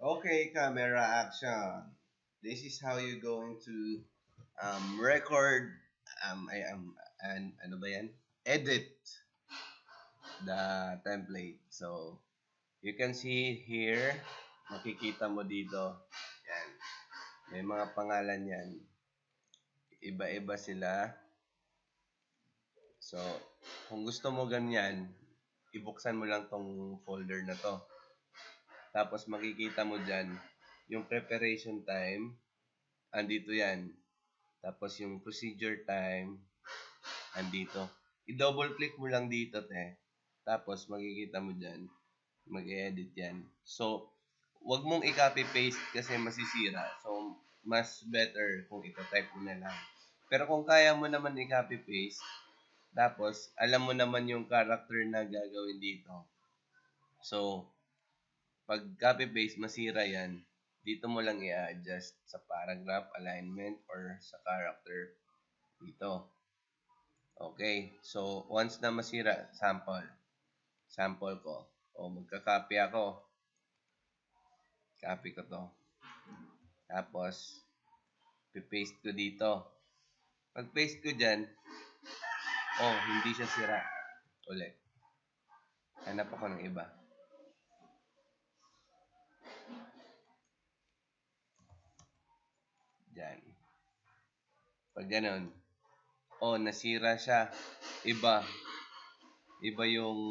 Okay, camera action. This is how you're going to record I and ano ba yan? Edit the template. So, you can see here, makikita mo dito. Yan. May mga pangalan yan. Iba-iba sila. So, kung gusto mo ganyan, ibuksan mo lang tong folder na to. Tapos makikita mo dyan, yung preparation time, andito yan. Tapos yung procedure time, andito. I-double click mo lang dito, te. Tapos makikita mo dyan, mag-edit yan. So, wag mong i-copy-paste kasi masisira. So, mas better kung ito-type mo na lang. Pero kung kaya mo naman i-copy-paste, tapos alam mo naman yung character na gagawin dito. So, pag copy-paste, masira yan. Dito mo lang i-adjust sa paragraph, alignment, or sa character dito. Okay. So, once na masira, sample. Sample ko. O, magka-copy ako. Copy ko to. Tapos, pipaste ko dito. Pag paste ko dyan, oh, hindi siya sira. Ulit. Hanap ako ng iba. Dyan. Pag ganun, oh, nasira siya. Iba. Iba yung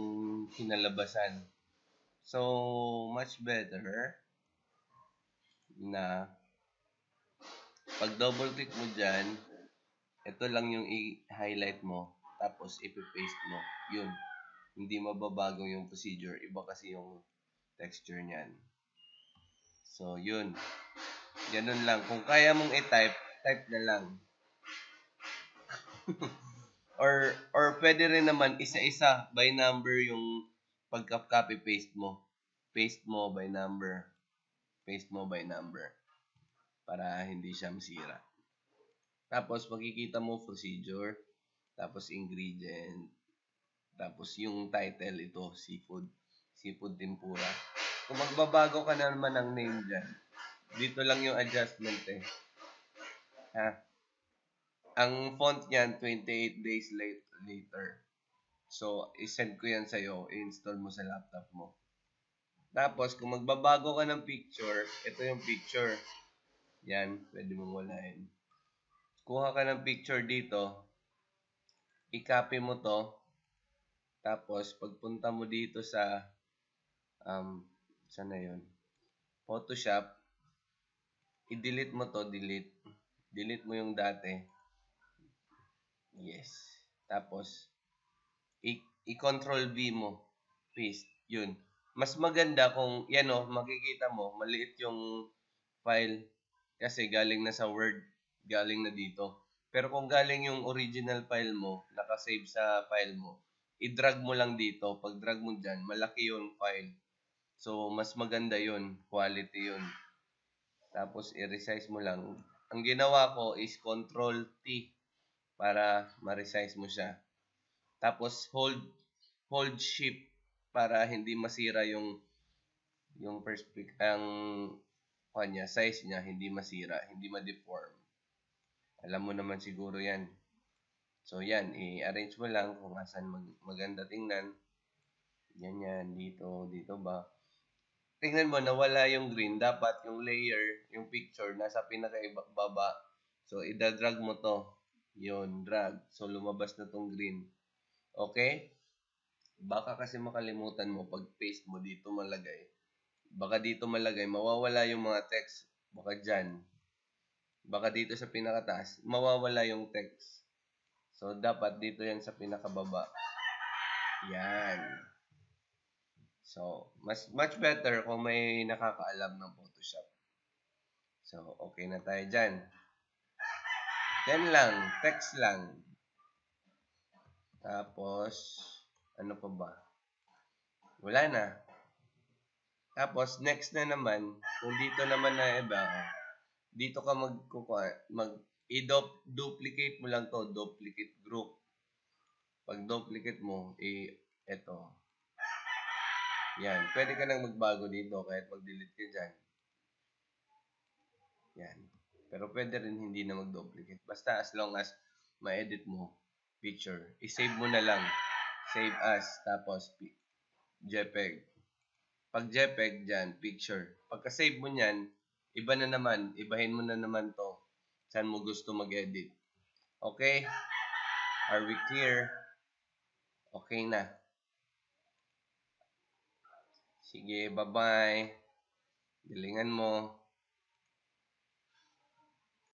kinalabasan. So, much better na pag double click mo dyan, ito lang yung i-highlight mo, tapos ipipaste mo. Yun. Hindi mababago yung procedure. Iba kasi yung texture niyan. So, yun. Ganun lang. Kung kaya mong i-type, type na lang. or pwede rin naman isa-isa by number yung pagka-copy paste mo. Paste mo by number. Paste mo by number. Para hindi siya masira. Tapos makikita mo procedure, tapos ingredient, tapos yung title ito, seafood. Seafood tempura. Kung magbabago ka na naman ng name dyan, dito lang yung adjustment eh. Ha? Ang font niyan, 28 days later. So, isend ko yan sa'yo. I-install mo sa laptop mo. Tapos, kung magbabago ka ng picture, ito yung picture. Yan, pwede mong walain. Kuha ka ng picture dito, i-copy mo to, tapos pagpunta mo dito sa, saan na yun? Photoshop, i-delete mo to, delete. Delete mo yung dati. Yes. Tapos, i-control V mo. Paste. Yun. Mas maganda kung, yan o, makikita mo, maliit yung file kasi galing na sa Word, galing na dito. Pero kung galing yung original file mo, nakasave sa file mo, i-drag mo lang dito. Pag drag mo dyan, malaki yung file. So, mas maganda yun. Quality yun. Tapos, i-resize mo lang. Ang ginawa ko is Control T para ma-resize mo siya. Tapos, hold shift para hindi masira yung perspective, ang kanya, size niya, hindi masira, hindi ma-deform. Alam mo naman siguro yan. So, yan, i-arrange mo lang kung asan maganda tingnan. Yan, dito ba? Tingnan mo, nawala yung green. Dapat yung layer, yung picture, nasa pinakaibaba. So, idadrag mo to. Yun, drag. So, lumabas na tong green. Okay? Baka kasi makalimutan mo, pag paste mo dito malagay. Baka dito malagay, mawawala yung mga text. Baka dyan. Baka dito sa pinakataas, mawawala yung text. So, dapat dito yan sa pinakababa. Yan. So, much better kung may nakakaalam ng Photoshop. So, okay na tayo dyan. Yan lang, text lang. Tapos, ano pa ba? Wala na. Tapos, next na naman, kung dito naman na iba, dito ka i-duplicate mo lang to, duplicate group. Pag duplicate mo, eto. Yan, pwede ka nang magbago dito kahit mag-delete ka dyan. Yan. Pero pwede rin hindi na mag-duplicate. Basta as long as ma-edit mo picture. I-save mo na lang. Save as. Tapos JPEG. Pag JPEG dyan, picture. Pagka-save mo nyan, iba na naman. Ibahin mo na naman to. Saan mo gusto mag-edit. Okay? Are we clear? Okay na. Sige, bye-bye. Galingan mo.